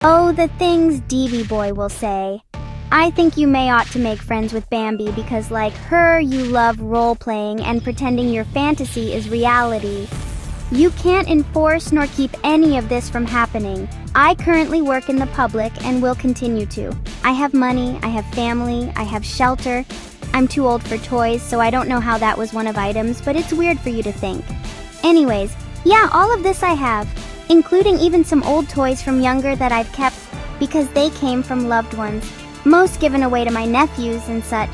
Oh, the things Davy Boy will say. I think you may ought to make friends with Bambi because like her, you love role-playing and pretending your fantasy is reality. You can't enforce nor keep any of this from happening. I currently work in the public and will continue to. I have money, I have family, I have shelter. I'm too old for toys, so I don't know how that was one of items, but it's weird for you to think. Anyways, yeah, all of this I have, including even some old toys from younger that I've kept because they came from loved ones, most given away to my nephews and such.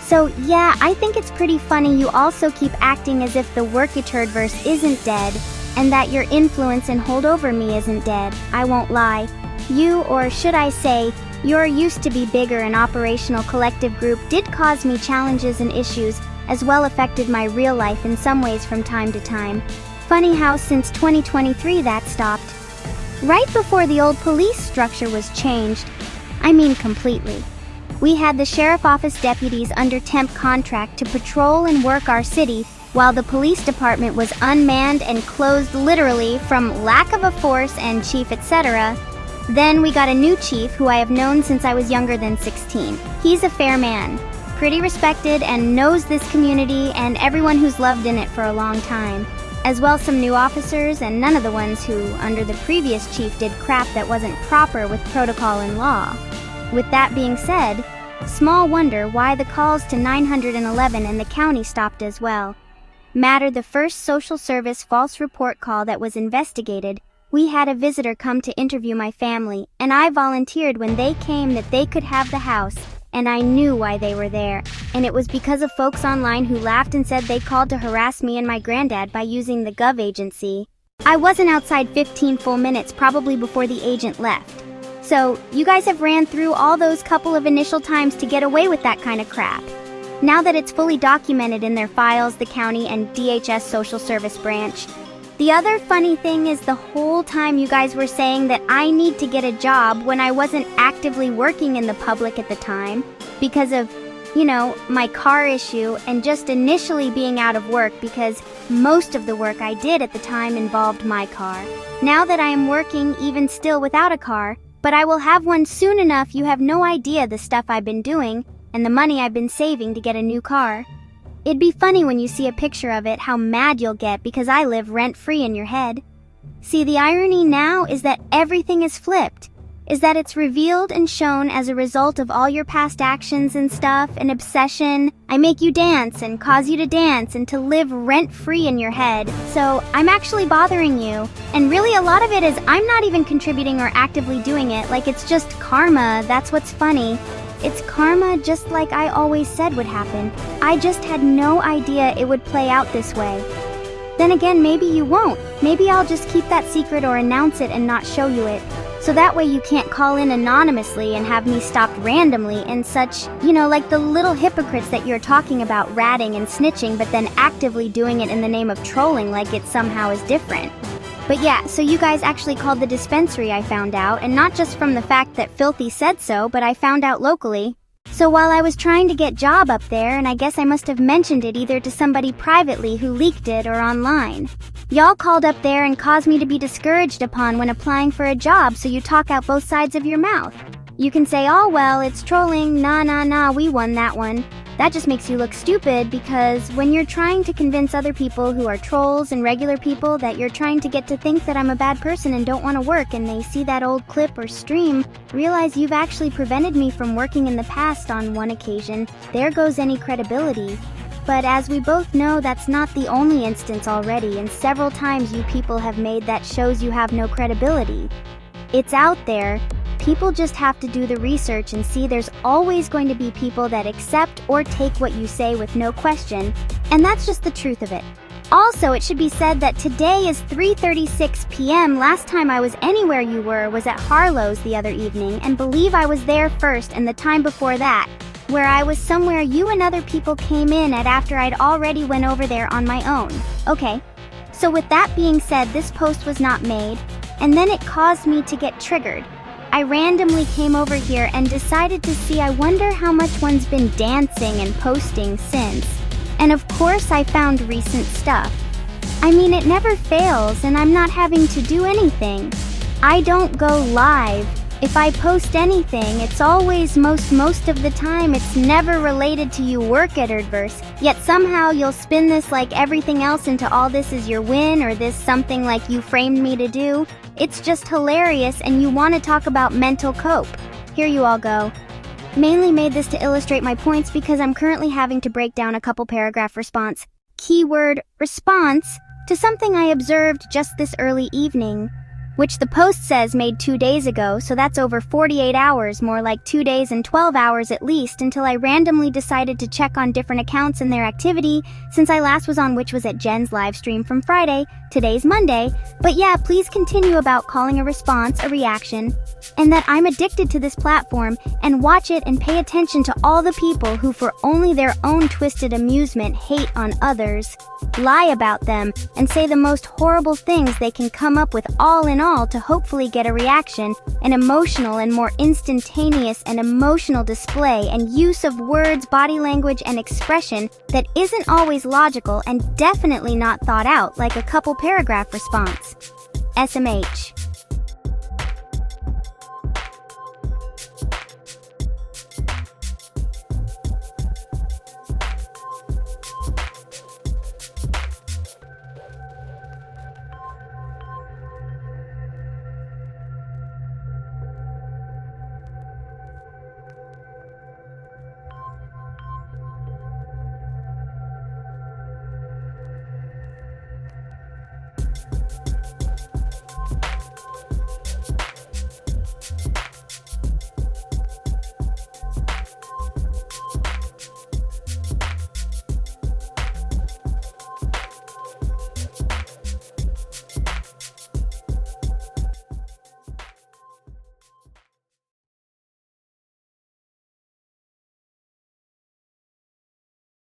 So yeah, I think it's pretty funny you also keep acting as if the Workiturd-verse isn't dead, and that your influence and hold over me isn't dead. I won't lie. You, or should I say, your used to be bigger and operational collective group did cause me challenges and issues, as well affected my real life in some ways from time to time. Funny how since 2023 that stopped. Right before the old police structure was changed. I mean completely. We had the sheriff office deputies under temp contract to patrol and work our city, while the police department was unmanned and closed literally from lack of a force and chief, etc. Then we got a new chief who I have known since I was younger than 16. He's a fair man, pretty respected, and knows this community and everyone who's loved in it for a long time. As well some new officers and none of the ones who, under the previous chief, did crap that wasn't proper with protocol and law. With that being said, small wonder why the calls to 911 and the county stopped as well. Matter the first social service false report call that was investigated, we had a visitor come to interview my family, and I volunteered when they came that they could have the house, and I knew why they were there, and it was because of folks online who laughed and said they called to harass me and my granddad by using the Gov agency. I wasn't outside 15 full minutes probably before the agent left. So, you guys have ran through all those couple of initial times to get away with that kind of crap. Now that it's fully documented in their files, the county and DHS social service branch. The other funny thing is the whole time you guys were saying that I need to get a job when I wasn't actively working in the public at the time because of, my car issue and just initially being out of work because most of the work I did at the time involved my car. Now that I am working even still without a car, but I will have one soon enough, you have no idea the stuff I've been doing and the money I've been saving to get a new car. It'd be funny when you see a picture of it how mad you'll get because I live rent-free in your head. See, the irony now is that everything is flipped, is that it's revealed and shown as a result of all your past actions and stuff, an obsession. I make you dance and cause you to dance and to live rent-free in your head. So I'm actually bothering you. And really a lot of it is I'm not even contributing or actively doing it, like it's just karma. That's what's funny. It's karma just like I always said would happen. I just had no idea it would play out this way. Then again, maybe you won't. Maybe I'll just keep that secret or announce it and not show you it. So that way you can't call in anonymously and have me stopped randomly and such, like the little hypocrites that you're talking about ratting and snitching but then actively doing it in the name of trolling like it somehow is different. But yeah, so you guys actually called the dispensary, I found out, and not just from the fact that Filthy said so, but I found out locally. So while I was trying to get job up there, and I guess I must have mentioned it either to somebody privately who leaked it or online. Y'all called up there and caused me to be discouraged upon when applying for a job, so you talk out both sides of your mouth. You can say, oh well, it's trolling, nah, we won that one. That just makes you look stupid because when you're trying to convince other people who are trolls and regular people that you're trying to get to think that I'm a bad person and don't want to work and they see that old clip or stream, realize you've actually prevented me from working in the past on one occasion, there goes any credibility. But as we both know, that's not the only instance already, and several times you people have made that shows you have no credibility. It's out there. People just have to do the research and see there's always going to be people that accept or take what you say with no question, and that's just the truth of it. Also, it should be said that today is 3:36 p.m. Last time I was anywhere you were was at Harlow's the other evening, and believe I was there first, and the time before that, where I was somewhere you and other people came in at after I'd already went over there on my own. Okay, so with that being said, this post was not made, and then it caused me to get triggered. I randomly came over here and decided to see I wonder how much one's been dancing and posting since. And of course I found recent stuff. I mean, it never fails and I'm not having to do anything. I don't go live, If I post anything, it's always most of the time it's never related to you work at adverse. Yet somehow you'll spin this like everything else into all this is your win or this something like you framed me to do. It's just hilarious and you want to talk about mental cope. Here you all go. Mainly made this to illustrate my points because I'm currently having to break down a couple paragraph response. Keyword response to something I observed just this early evening, which the post says made 2 days ago, so that's over 48 hours, more like 2 days and 12 hours at least, until I randomly decided to check on different accounts and their activity since I last was on, which was at Jen's live stream from Friday. Today's Monday. But yeah, please continue about calling a response a reaction, and that I'm addicted to this platform, and watch it and pay attention to all the people who for only their own twisted amusement hate on others, lie about them, and say the most horrible things they can come up with all in all to hopefully get a reaction, an emotional and more instantaneous and emotional display and use of words, body language, and expression that isn't always logical and definitely not thought out like a couple paragraph response. SMH.